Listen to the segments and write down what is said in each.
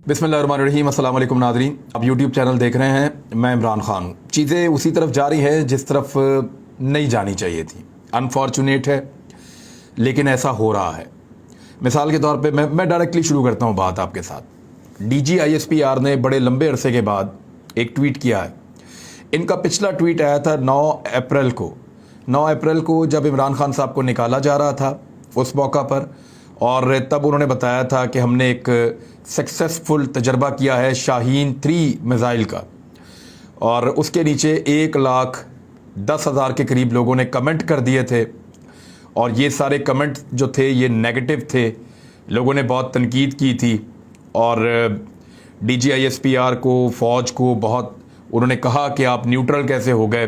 बिस्मिल्लाहिर्रहमानिर्रहीम। अस्सलाम वालेकुम नाज़रीन, आप यूट्यूब चैनल देख रहे हैं। मैं इमरान खान। चीज़ें उसी तरफ जा रही हैं जिस तरफ नहीं जानी चाहिए थी। अनफॉर्चुनेट है, लेकिन ऐसा हो रहा है। मिसाल के तौर पे मैं डायरेक्टली शुरू करता हूँ बात आपके साथ। DGISPR ने बड़े लंबे अरसे के बाद एक ट्वीट किया है। इनका पिछला ट्वीट आया था 9 अप्रैल को। 9 अप्रैल को जब इमरान खान साहब को निकाला जा रहा था उस मौका पर, और तब उन्होंने बताया था कि हमने एक सक्सेसफुल तजर्बा किया है शाहीन 3 मिज़ाइल का, और उसके नीचे 1,10,000 के करीब लोगों ने कमेंट कर दिए थे। और ये सारे कमेंट जो थे ये नेगेटिव थे, लोगों ने बहुत तनकीद की थी। और DGISPR को, फ़ौज को बहुत उन्होंने कहा कि आप न्यूट्रल कैसे हो गए,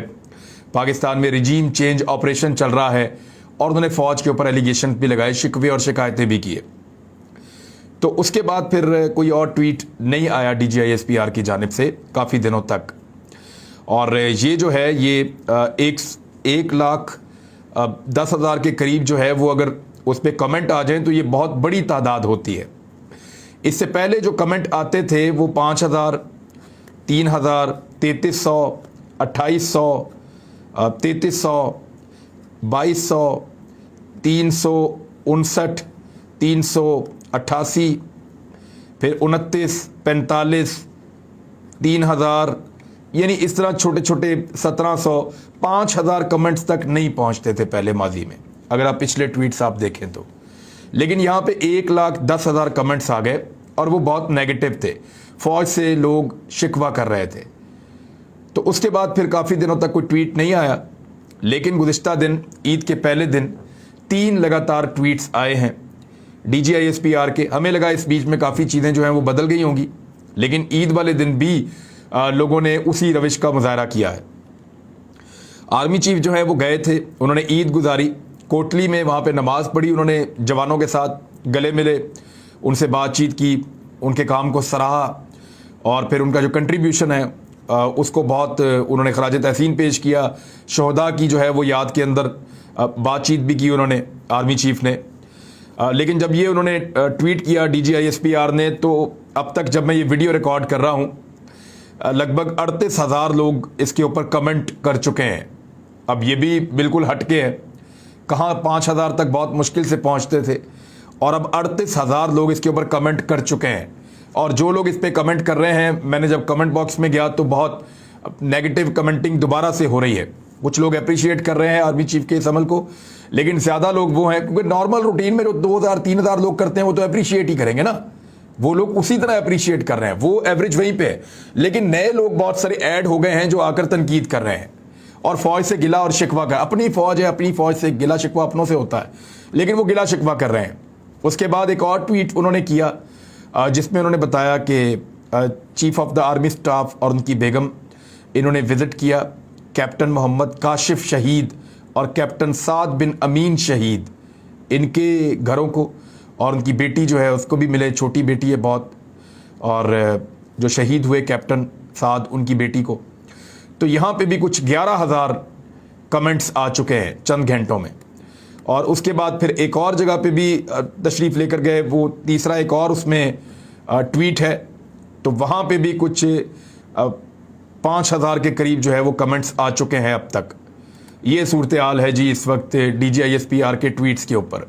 पाकिस्तान में रिजीम चेंज ऑपरेशन चल रहा है। और उन्होंने फ़ौज के ऊपर एलिगेशन भी लगाए, शिकवे और शिकायतें भी किए। तो उसके बाद फिर कोई और ट्वीट नहीं आया DGISPR की जानिब से काफ़ी दिनों तक। और ये जो है ये 1,10,000 के करीब जो है वो अगर उस पर कमेंट आ जाएं तो ये बहुत बड़ी तादाद होती है। इससे पहले जो कमेंट आते थे वो 5,000, 3,000, 3,300, 2,800, 3,300, 2,200, 359, 388, फिर 29, 45, 3,000, यानी इस तरह छोटे छोटे 1,700, 5,000 कमेंट्स तक नहीं पहुंचते थे पहले माजी में, अगर आप पिछले ट्वीट्स आप देखें तो। लेकिन यहाँ पे 1,10,000 कमेंट्स आ गए और वो बहुत नेगेटिव थे। फ़ौज से लोग शिकवा कर रहे थे। तो उसके बाद फिर काफ़ी दिनों तक कोई ट्वीट नहीं आया। लेकिन गुज़िश्ता दिन, ईद के पहले दिन 3 लगातार ट्वीट्स आए हैं DGISPR के। हमें लगा इस बीच में काफ़ी चीज़ें जो हैं वो बदल गई होंगी, लेकिन ईद वाले दिन भी लोगों ने उसी रविश का मुजाहरा किया है। आर्मी चीफ जो है वो गए थे, उन्होंने ईद गुजारी कोटली में, वहाँ पे नमाज पढ़ी, उन्होंने जवानों के साथ गले मिले, उनसे बातचीत की, उनके काम को सराहा, और फिर उनका जो कंट्रीब्यूशन है उसको बहुत उन्होंने खराज तहसीन पेश किया। शहदा की जो है वो याद के अंदर बातचीत भी की उन्होंने, आर्मी चीफ ने। लेकिन जब ये उन्होंने ट्वीट किया DGISPR ने, तो अब तक जब मैं ये वीडियो रिकॉर्ड कर रहा हूँ लगभग 38,000 लोग इसके ऊपर कमेंट कर चुके हैं। अब ये भी बिल्कुल हटके है, कहाँ 5,000 तक बहुत मुश्किल से पहुँचते थे, और अब 38,000 लोग इसके ऊपर कमेंट कर चुके हैं। और जो लोग इस पे कमेंट कर रहे हैं, मैंने जब कमेंट बॉक्स में गया तो बहुत नेगेटिव कमेंटिंग दोबारा से हो रही है। कुछ लोग अप्रिशिएट कर रहे हैं आर्मी चीफ के इस अमल को, लेकिन ज़्यादा लोग वो हैं, क्योंकि नॉर्मल रूटीन में जो 2,000-3,000 लोग करते हैं वो तो अप्रिशिएट ही करेंगे ना, वो लोग उसी तरह अप्रिशिएट कर रहे हैं, वो एवरेज वहीं पे है। लेकिन नए लोग बहुत सारे ऐड हो गए हैं जो आकर तनकीद कर रहे हैं और फ़ौज से गिला और शिकवा कर, अपनी फ़ौज है, अपनी फ़ौज से गिला शिकवा अपनों से होता है, लेकिन वो गिला शिकवा कर रहे हैं। उसके बाद एक और ट्वीट उन्होंने किया जिसमें उन्होंने बताया कि chief of the army staff और उनकी बेगम, इन्होंने विज़िट किया कैप्टन मोहम्मद काशिफ शहीद और कैप्टन साद बिन अमीन शहीद, इनके घरों को, और उनकी बेटी जो है उसको भी मिले, छोटी बेटी है बहुत, और जो शहीद हुए कैप्टन साद, उनकी बेटी को। तो यहाँ पे भी कुछ 11,000 कमेंट्स आ चुके हैं चंद घंटों में। और उसके बाद फिर एक और जगह पे भी तशरीफ़ लेकर गए, वो तीसरा एक और उसमें ट्वीट है, तो वहाँ पे भी कुछ 5,000 के करीब जो है वो कमेंट्स आ चुके हैं अब तक। ये सूरत हाल है जी इस वक्त DGISPR के ट्वीट्स के ऊपर।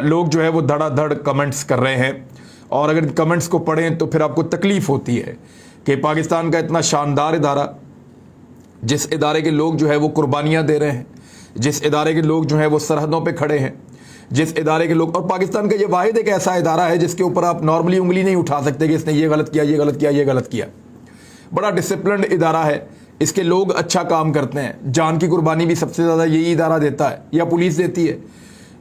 लोग जो है वो धड़ाधड़ कमेंट्स कर रहे हैं, और अगर कमेंट्स को पढ़ें तो फिर आपको तकलीफ़ होती है कि पाकिस्तान का इतना शानदार इदारा, जिस इदारे के लोग जो है वो कुर्बानियाँ दे रहे हैं, जिस इदारे के लोग जो हैं वो सरहदों पे खड़े हैं, जिस इदारे के लोग, और पाकिस्तान का ये वाहिद एक ऐसा इदारा है जिसके ऊपर आप नॉर्मली उंगली नहीं उठा सकते कि इसने ये गलत किया, ये गलत किया, ये गलत किया। बड़ा डिसिप्लिन्ड इदारा है, इसके लोग अच्छा काम करते हैं, जान की कुर्बानी भी सबसे ज़्यादा यही इदारा देता है या पुलिस देती है।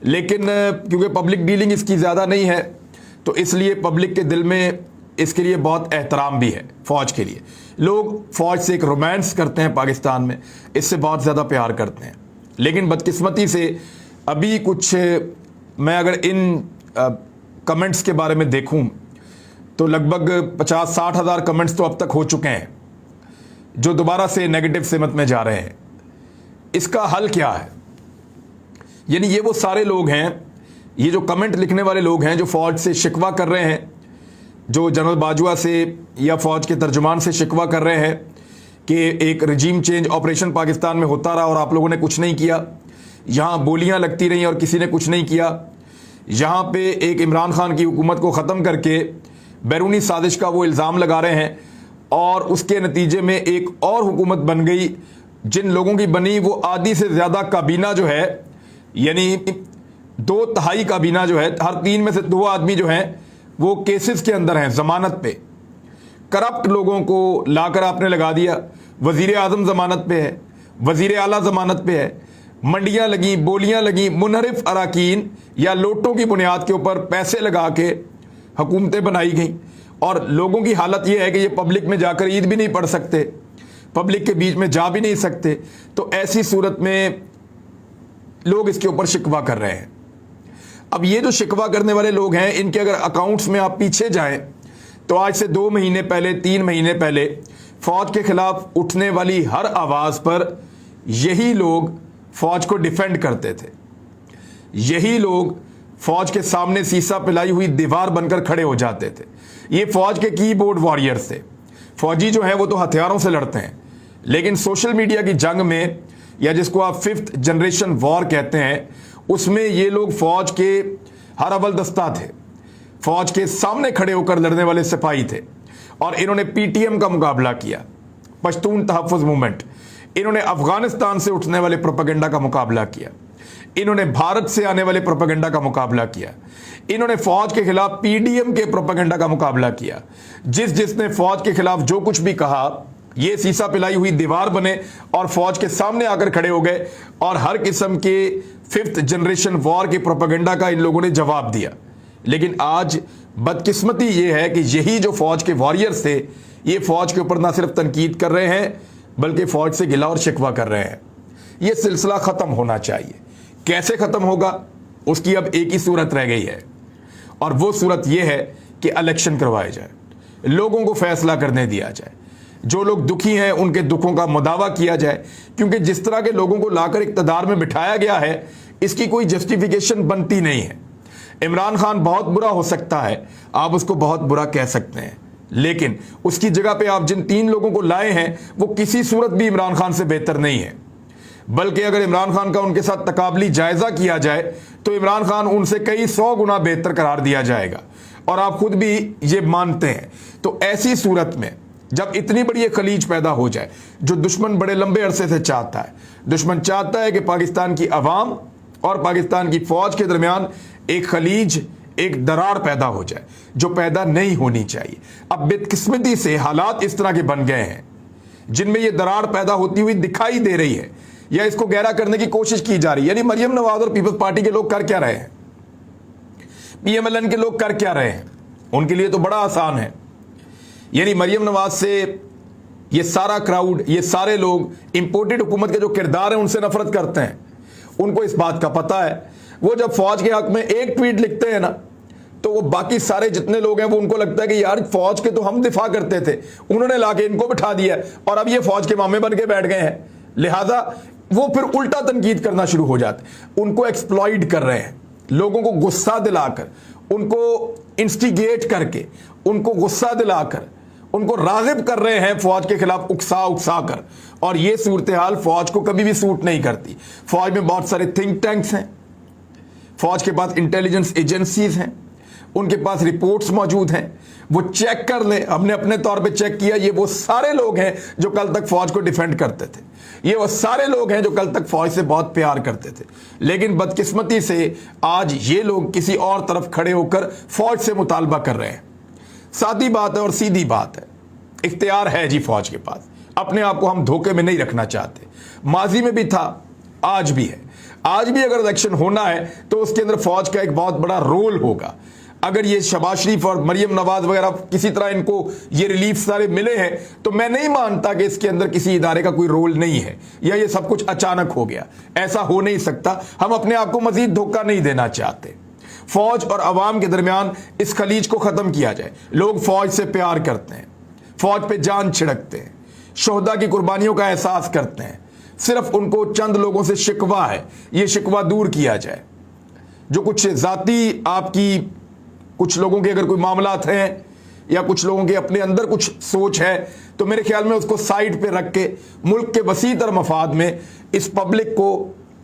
लेकिन क्योंकि पब्लिक डीलिंग इसकी ज़्यादा नहीं है, तो इसलिए पब्लिक के दिल में इसके लिए बहुत एहतराम भी है फ़ौज के लिए। लोग फ़ौज से एक रोमांस करते हैं पाकिस्तान में, इससे बहुत ज़्यादा प्यार करते हैं। लेकिन बदकिस्मती से अभी कुछ, मैं अगर इन कमेंट्स के बारे में देखूं तो लगभग 50-60 हज़ार कमेंट्स तो अब तक हो चुके हैं जो दोबारा से नेगेटिव सिमत में जा रहे हैं। इसका हल क्या है? यानी ये वो सारे लोग हैं, ये जो कमेंट लिखने वाले लोग हैं जो फ़ौज से शिकवा कर रहे हैं, जो जनरल बाजवा से या फौज के तर्जुमान से शिकवा कर रहे हैं कि एक रजीम चेंज ऑपरेशन पाकिस्तान में होता रहा और आप लोगों ने कुछ नहीं किया, यहाँ बोलियाँ लगती रहीं और किसी ने कुछ नहीं किया, यहाँ पे एक इमरान खान की हुकूमत को ख़त्म करके बैरूनी साजिश का वो इल्ज़ाम लगा रहे हैं और उसके नतीजे में एक और हुकूमत बन गई। जिन लोगों की बनी वो आधी से ज़्यादा काबीना जो है, यानी 2/3 काबीना जो है, हर 3 में से 2 आदमी जो हैं वो केसेस के अंदर हैं, ज़मानत पे। करप्ट लोगों को लाकर आपने लगा दिया। वज़ीर आज़म ज़मानत पे है, वज़ीर आला ज़मानत पे है, मंडियाँ लगी, बोलियाँ लगी, मुनहरिफ अराकीन या लोटों की बुनियाद के ऊपर पैसे लगा के हुकूमतें बनाई गई और लोगों की हालत यह है कि ये पब्लिक में जाकर ईद भी नहीं पढ़ सकते, पब्लिक के बीच में जा भी नहीं सकते। तो ऐसी सूरत में लोग इसके ऊपर शिकवा कर रहे हैं। अब ये जो शिकवा करने वाले लोग हैं, इनके अगर अकाउंट्स में आप पीछे जाएं तो आज से 2 महीने पहले, 3 महीने पहले फौज के खिलाफ उठने वाली हर आवाज़ पर यही लोग फौज को डिफेंड करते थे, यही लोग फौज के सामने सीसा पिलाई हुई दीवार बनकर खड़े हो जाते थे। ये फौज के कीबोर्ड वॉरियर्स थे। फौजी जो है वो तो हथियारों से लड़ते हैं, लेकिन सोशल मीडिया की जंग में, या जिसको आप 5th जनरेशन वॉर कहते हैं, उसमें ये लोग फौज के हर अव्वल दस्ता थे, फौज के सामने खड़े होकर लड़ने वाले सिपाही थे। और इन्होंने पीटीएम का मुकाबला किया, पश्तून तहफ़्फ़ुज़ मूवमेंट। इन्होंने अफगानिस्तान से उठने वाले प्रोपेगेंडा का मुकाबला किया, इन्होंने भारत से आने वाले प्रोपेगेंडा का मुकाबला किया, इन्होंने फौज के खिलाफ पीडीएम के प्रोपेगेंडा का मुकाबला किया। जिसने फौज के खिलाफ जो कुछ भी कहा, ये सीसा पिलाई हुई दीवार बने और फौज के सामने आकर खड़े हो गए और हर किस्म के 5th जनरेशन वॉर के प्रोपेगेंडा का इन लोगों ने जवाब दिया। लेकिन आज बदकिस्मती ये है कि यही जो फौज के वॉरियर्स थे, ये फौज के ऊपर ना सिर्फ तनकीद कर रहे हैं बल्कि फौज से गिला और शिकवा कर रहे हैं। ये सिलसिला ख़त्म होना चाहिए। कैसे ख़त्म होगा, उसकी अब एक ही सूरत रह गई है और वो सूरत ये है कि इलेक्शन करवाए जाए, लोगों को फैसला करने दिया जाए, जो लोग दुखी हैं उनके दुखों का मुदावा किया जाए। क्योंकि जिस तरह के लोगों को लाकर इक़्तिदार में बिठाया गया है, इसकी कोई जस्टिफिकेशन बनती नहीं है। इमरान खान बहुत बुरा हो सकता है, आप उसको बहुत बुरा कह सकते हैं, लेकिन उसकी जगह पे आप जिन 3 लोगों को लाए हैं वो किसी सूरत भी इमरान खान से बेहतर नहीं है। बल्कि अगर इमरान खान का उनके साथ तकाबली जायज़ा किया जाए तो इमरान खान उनसे कई 100 गुना बेहतर करार दिया जाएगा और आप खुद भी ये मानते हैं। तो ऐसी सूरत में जब इतनी बड़ी एक खलीज पैदा हो जाए, जो दुश्मन बड़े लंबे अरसे से चाहता है, दुश्मन चाहता है कि पाकिस्तान की अवाम और पाकिस्तान की फौज के दरमियान एक खलीज, एक दरार पैदा हो जाए, जो पैदा नहीं होनी चाहिए। अब बदकिस्मती से हालात इस तरह के बन गए हैं जिनमें ये दरार पैदा होती हुई दिखाई दे रही है या इसको गहरा करने की कोशिश की जा रही है। यानी मरियम नवाज और पीपल्स पार्टी के लोग कर क्या रहे हैं, पीएमएलएन के लोग कर क्या रहे हैं, उनके लिए तो बड़ा आसान है। यानी मरियम नवाज से ये सारा क्राउड, ये सारे लोग इंपोर्टेड हुकूमत के जो किरदार हैं उनसे नफरत करते हैं। उनको इस बात का पता है, वो जब फौज के हक में एक ट्वीट लिखते हैं ना, तो वो बाकी सारे जितने लोग हैं वो उनको लगता है कि यार फौज के तो हम दिफा करते थे, उन्होंने लाके इनको बिठा दिया और अब ये फौज के मामे बन के बैठ गए हैं, लिहाजा वो फिर उल्टा तनकीद करना शुरू हो जाते। उनको एक्सप्लॉइट कर रहे हैं, लोगों को गुस्सा दिलाकर, उनको इंस्टिगेट करके, उनको गुस्सा दिलाकर, उनको राग़िब कर रहे हैं फौज के खिलाफ उकसा उकसा कर। और ये सूरत हाल फौज को कभी भी सूट नहीं करती। फौज में बहुत सारे थिंक टैंक्स हैं, फौज के पास इंटेलिजेंस एजेंसीज हैं, उनके पास रिपोर्ट्स मौजूद हैं, वो चेक कर ले। हमने अपने तौर पे चेक किया, ये वो सारे लोग हैं जो कल तक फौज को डिफेंड करते थे, ये वो सारे लोग हैं जो कल तक फौज से बहुत प्यार करते थे। लेकिन बदकिस्मती से आज ये लोग किसी और तरफ खड़े होकर फौज से मुतालबा कर रहे हैं। सादी बात है और सीधी बात है, इख्तियार है जी फौज के पास, अपने आप को हम धोखे में नहीं रखना चाहते। माजी में भी था, आज भी है। आज भी अगर इलेक्शन होना है तो उसके अंदर फौज का एक बहुत बड़ा रोल होगा। अगर ये शहबाज शरीफ और मरियम नवाज वगैरह किसी तरह इनको ये रिलीफ सारे मिले हैं, तो मैं नहीं मानता कि इसके अंदर किसी इदारे का कोई रोल नहीं है या ये सब कुछ अचानक हो गया। ऐसा हो नहीं सकता। हम अपने आप को मजीद धोखा नहीं देना चाहते। फौज और अवाम के दरमियान इस खलीज को ख़त्म किया जाए। लोग फौज से प्यार करते हैं, फौज पे जान छिड़कते हैं, शोहदा की कुर्बानियों का एहसास करते हैं। सिर्फ उनको चंद लोगों से शिकवा है, ये शिकवा दूर किया जाए। जो कुछ ज़ाती आपकी कुछ लोगों के अगर कोई मामलात हैं या कुछ लोगों के अपने अंदर कुछ सोच है, तो मेरे ख्याल में उसको साइड पे रख के मुल्क के वसीतर मफाद में इस पब्लिक को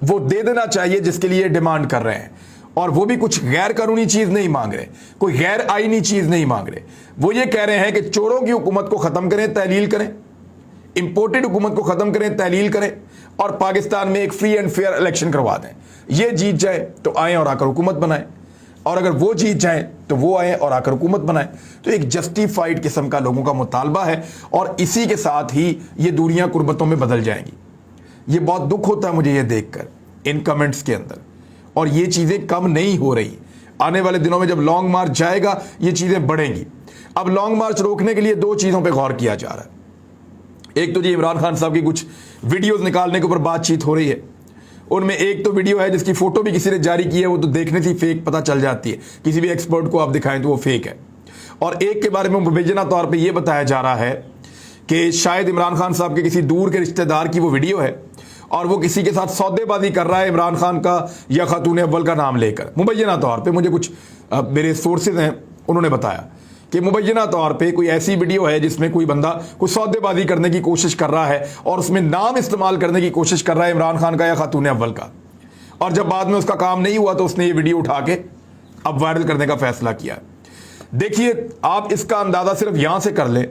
वो दे देना चाहिए जिसके लिए डिमांड कर रहे हैं। और वो भी कुछ गैर कानूनी चीज नहीं मांग रहे, कोई गैर आईनी चीज नहीं मांग रहे। वो ये कह रहे हैं कि चोरों की हुकूमत को खत्म करें, तहलील करें, इंपोर्टेड हुकूमत को खत्म करें, तहलील करें, और पाकिस्तान में एक फ्री एंड फेयर इलेक्शन करवा दें। ये जीत जाए तो आए और आकर हुकूमत बनाएं, और अगर वो जीत जाए तो वो आए और आकर हुकूमत बनाएं। तो एक जस्टिफाइड किस्म का लोगों का मुतालबा है, और इसी के साथ ही ये दूरियां कुर्बतों में बदल जाएंगी। ये बहुत दुख होता है मुझे ये देखकर इन कमेंट्स के अंदर, और ये चीजें कम नहीं हो रही। आने वाले दिनों में जब लॉन्ग मार्च जाएगा ये चीजें बढ़ेंगी। अब लॉन्ग मार्च रोकने के लिए दो चीजों पर गौर किया जा रहा है। एक तो जी इमरान खान साहब की कुछ वीडियोस निकालने के ऊपर बातचीत हो रही है। उनमें एक तो वीडियो है जिसकी फोटो भी किसी ने जारी की है, वो तो देखने से फेक पता चल जाती है, किसी भी एक्सपर्ट को आप दिखाएं तो वो फेक है। और एक के बारे में मुबैना तौर पे ये बताया जा रहा है कि शायद इमरान खान साहब के किसी दूर के रिश्तेदार की वो वीडियो है, और वो किसी के साथ सौदेबाजी कर रहा है इमरान खान का या खातून अव्वल का नाम लेकर। मुबैना तौर पर मुझे कुछ मेरे सोर्सेज हैं उन्होंने बताया कि मुबैना तौर पे कोई ऐसी वीडियो है जिसमें कोई बंदा कुछ सौदेबाजी करने की कोशिश कर रहा है, और उसमें नाम इस्तेमाल करने की कोशिश कर रहा है इमरान खान का या खातून अव्वल का। और जब बाद में उसका काम नहीं हुआ तो उसने ये वीडियो उठा के अब वायरल करने का फैसला किया। देखिए, आप इसका अंदाजा सिर्फ यहां से कर लें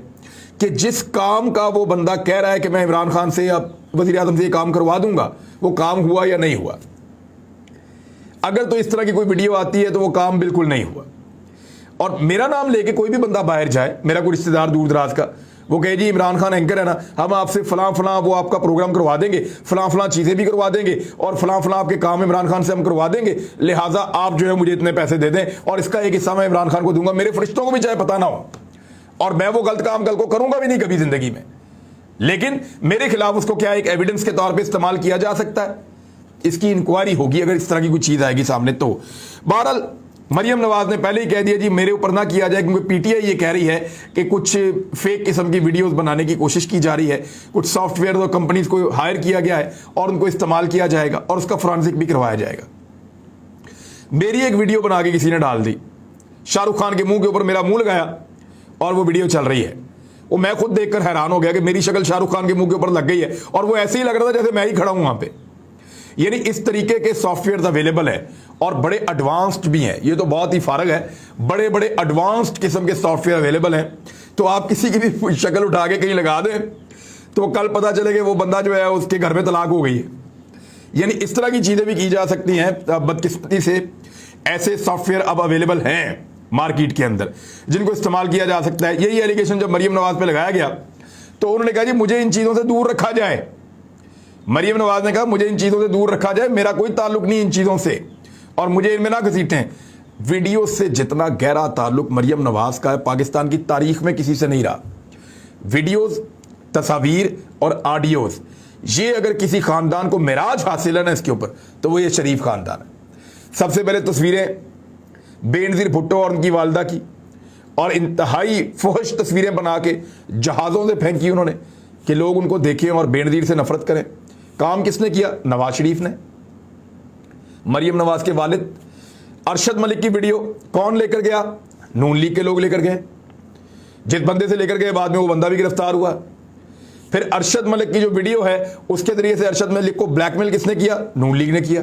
कि जिस काम का वो बंदा कह रहा है कि मैं इमरान खान से या वजीर आजम से ये काम करवा दूंगा, वो काम हुआ या नहीं हुआ। अगर तो इस तरह की कोई वीडियो आती है तो वो काम बिल्कुल नहीं हुआ। और मेरा नाम लेके कोई भी बंदा बाहर जाए, मेरा कोई रिश्तेदार दूर दराज का, वो कहे जी इमरान खान एंकर है ना, हम आपसे फलां फलां वो आपका प्रोग्राम करवा देंगे, फलां फलां चीज़ें भी करवा देंगे, और फलां फलां आपके काम इमरान खान से हम करवा देंगे, लिहाजा आप जो है मुझे इतने पैसे दे दें और इसका एक हिस्सा मैं इमरान खान को दूंगा, मेरे फरिश्तों को भी चाहे पता ना हो, और मैं वो गलत काम कल को करूंगा भी नहीं कभी जिंदगी में, लेकिन मेरे खिलाफ उसको क्या एक एविडेंस के तौर पर इस्तेमाल किया जा सकता है। इसकी इंक्वायरी होगी अगर इस तरह की कोई चीज़ आएगी सामने तो। बहरहाल मरियम नवाज ने पहले ही कह दिया जी मेरे ऊपर ना किया जाए, क्योंकि पीटीआई ये कह रही है कि कुछ फेक किस्म की वीडियोस बनाने की कोशिश की जा रही है, कुछ सॉफ्टवेयर और कंपनीज को हायर किया गया है और उनको इस्तेमाल किया जाएगा और उसका फोरेंसिक भी करवाया जाएगा। मेरी एक वीडियो बना के किसी ने डाल दी, शाहरुख खान के मुंह के ऊपर मेरा मुंह लगाया और वो वीडियो चल रही है। वो मैं खुद देखकर हैरान हो गया कि मेरी शक्ल शाहरुख खान के मुंह के ऊपर लग गई है, और वो ऐसे ही लग रहा था जैसे मैं ही खड़ा हूं वहां पे। यानी इस तरीके के सॉफ्टवेयर अवेलेबल है और बड़े एडवांस्ड भी हैं। ये तो बहुत ही फारग है, बड़े बड़े एडवांस्ड किस्म के सॉफ्टवेयर अवेलेबल हैं। तो आप किसी की भी शक्ल उठा के कहीं लगा दें तो कल पता चले कि वो बंदा जो है उसके घर में तलाक हो गई है। यानी इस तरह की चीज़ें भी की जा सकती हैं। बदकिस्मती से ऐसे सॉफ्टवेयर अब अवेलेबल हैं मार्केट के अंदर जिनको इस्तेमाल किया जा सकता है। यही एलिगेशन जब मरियम नवाज पे लगाया गया तो उन्होंने कहा जी मुझे इन चीज़ों से दूर रखा जाए। मरियम नवाज ने कहा मुझे इन चीज़ों से दूर रखा जाए, मेरा कोई ताल्लुक नहीं इन चीज़ों से और मुझे इनमें ना घसीटें। वीडियो से जितना गहरा ताल्लुक मरियम नवाज का है पाकिस्तान की तारीख में किसी से नहीं रहा। वीडियोस, तस्वीर और ऑडियोज, ये अगर किसी खानदान को मिराज हासिल है ना इसके ऊपर तो वो ये शरीफ खानदान है। सबसे पहले तस्वीरें बेनज़ीर भुट्टो और उनकी वालदा की, और इंतहाई फहश तस्वीरें बना के जहाज़ों से फेंकी उन्होंने कि लोग उनको देखें और बेनज़ीर से नफरत करें। काम किसने किया? नवाज शरीफ ने। मरियम नवाज के वालिद अरशद मलिक की वीडियो कौन लेकर गया? नून लीग के लोग लेकर गए। जिस बंदे से लेकर गए बाद में वो बंदा भी गिरफ्तार हुआ। फिर अरशद मलिक की जो वीडियो है उसके जरिए से अरशद मलिक को ब्लैकमेल किसने किया? नून लीग ने किया।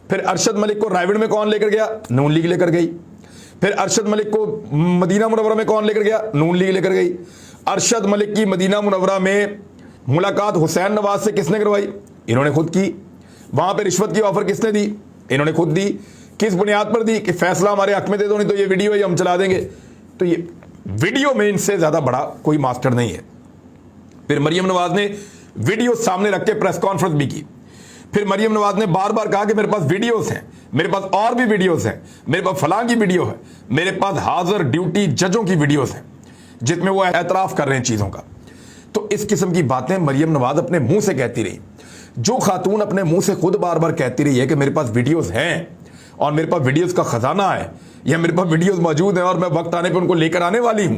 फिर अरशद मलिक को रायगढ़ में कौन लेकर गया? नून लीग लेकर गई। फिर अरशद मलिक को मदीना मुनव्वरा में कौन लेकर गया? नून लीग लेकर गई। अरशद मलिक की मदीना मुनव्वरा में मुलाकात हुसैन नवाज से किसने करवाई? इन्होंने खुद की। वहां पे रिश्वत की ऑफर किसने दी? इन्होंने खुद दी। किस बुनियाद पर दी? कि फैसला हमारे हक में दे दो, नहीं तो ये वीडियो ही हम चला देंगे। तो ये वीडियो में इनसे ज्यादा बड़ा कोई मास्टर नहीं है। फिर मरियम नवाज ने वीडियो सामने रख के प्रेस कॉन्फ्रेंस भी की। फिर मरियम नवाज ने बार बार कहा कि मेरे पास वीडियोस हैं, मेरे पास और भी वीडियोस हैं, मेरे पास फलां की वीडियो है, मेरे पास हाजिर ड्यूटी जजों की वीडियोस हैं जिसमें वो एतराफ कर रहे हैं चीज़ों का। तो इस किस्म की बातें मरियम नवाज अपने मुंह से कहती रही। जो खातून अपने मुंह से खुद बार बार कहती रही है कि मेरे पास वीडियोस हैं और मेरे पास वीडियोस का खजाना है या मेरे पास वीडियोस मौजूद हैं और मैं वक्त आने पर उनको लेकर आने वाली हूं,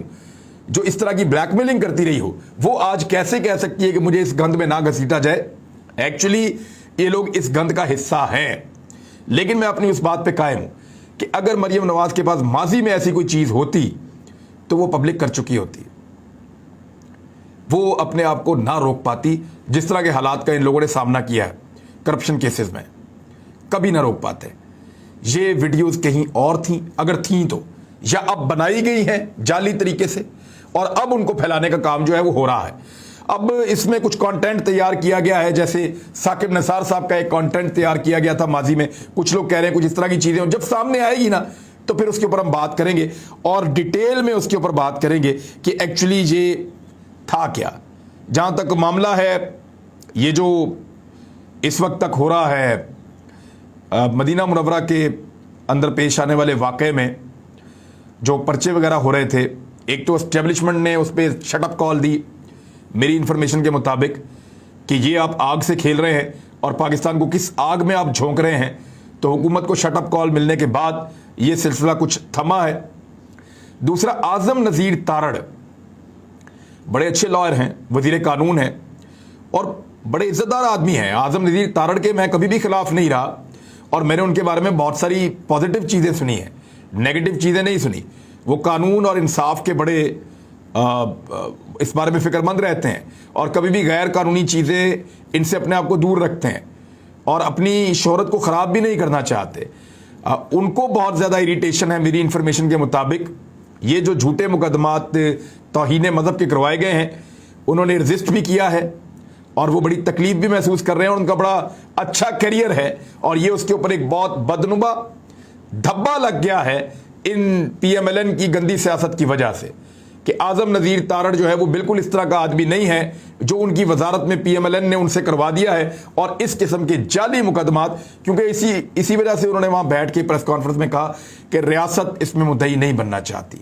जो इस तरह की ब्लैकमेलिंग करती रही हो, वो आज कैसे कह सकती है कि मुझे इस गंद में ना घसीटा जाए? एक्चुअली ये लोग इस गंद का हिस्सा हैं। लेकिन मैं अपनी उस बात पर कायम हूं कि अगर मरियम नवाज के पास माजी में ऐसी कोई चीज़ होती तो वो पब्लिक कर चुकी होती, वो अपने आप को ना रोक पाती। जिस तरह के हालात का इन लोगों ने सामना किया है करप्शन केसेस में, कभी ना रोक पाते। ये वीडियोस कहीं और थी, अगर थी तो, या अब बनाई गई हैं जाली तरीके से, और अब उनको फैलाने का काम जो है वो हो रहा है। अब इसमें कुछ कंटेंट तैयार किया गया है, जैसे साकिब निसार साहब का एक कंटेंट तैयार किया गया था माजी में, कुछ लोग कह रहे हैं कुछ इस तरह की चीजें, जब सामने आएगी ना तो फिर उसके ऊपर हम बात करेंगे और डिटेल में उसके ऊपर बात करेंगे कि एक्चुअली ये था क्या। जहां तक मामला है, ये जो इस वक्त तक हो रहा है मदीना मुनव्वरा के अंदर पेश आने वाले वाक़े में जो पर्चे वगैरह हो रहे थे, एक तो एस्टेब्लिशमेंट ने उस पर शटअप कॉल दी मेरी इंफॉर्मेशन के मुताबिक कि ये आप आग से खेल रहे हैं और पाकिस्तान को किस आग में आप झोंक रहे हैं। तो हुकूमत को शटअप कॉल मिलने के बाद ये सिलसिला कुछ थमा है। दूसरा, आज़म नज़ीर तारड़ बड़े अच्छे लॉयर हैं, वजीर कानून हैं और बड़े इज्जतदार आदमी हैं। आज़म नज़ीर तारड़ के मैं कभी भी खिलाफ नहीं रहा और मैंने उनके बारे में बहुत सारी पॉजिटिव चीज़ें सुनी हैं, नेगेटिव चीज़ें नहीं सुनी। वो कानून और इंसाफ के बड़े इस बारे में फिक्रमंद रहते हैं और कभी भी गैर कानूनी चीज़ें इनसे अपने आप को दूर रखते हैं और अपनी शोहरत को ख़राब भी नहीं करना चाहते। उनको बहुत ज़्यादा इरिटेशन है मेरी इंफॉर्मेशन के मुताबिक, ये जो झूठे मुकदमात तौहीन मज़हब के करवाए गए हैं, उन्होंने रजिस्ट भी किया है और वो बड़ी तकलीफ भी महसूस कर रहे हैं। उनका बड़ा अच्छा करियर है और ये उसके ऊपर एक बहुत बदनुमा धब्बा लग गया है इन PMLN की गंदी सियासत की वजह से कि आज़म नज़ीर तारड़ जो है वो बिल्कुल इस तरह का आदमी नहीं है जो उनकी वजारत में PMLN ने उनसे करवा दिया है। और इस किस्म के जाली मुकदमात, क्योंकि इसी वजह से उन्होंने वहां बैठ के प्रेस कॉन्फ्रेंस में कहा कि रियासत इसमें मुद्दई नहीं बनना चाहती,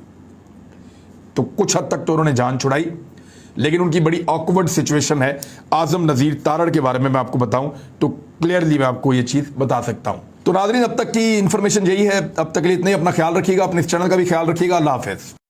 तो कुछ हद तक तो उन्होंने जान छुड़ाई, लेकिन उनकी बड़ी ऑकवर्ड सिचुएशन है। आज़म नज़ीर तारड़ के बारे में मैं आपको बताऊं तो क्लियरली मैं आपको ये चीज़ बता सकता हूं। तो नाज़रीन, अब तक की इंफॉर्मेशन यही है। अब तक के लिए इतना ही। अपना ख्याल रखिएगा, अपने इस चैनल का भी ख्याल रखिएगा। अल्लाह हाफ़िज़।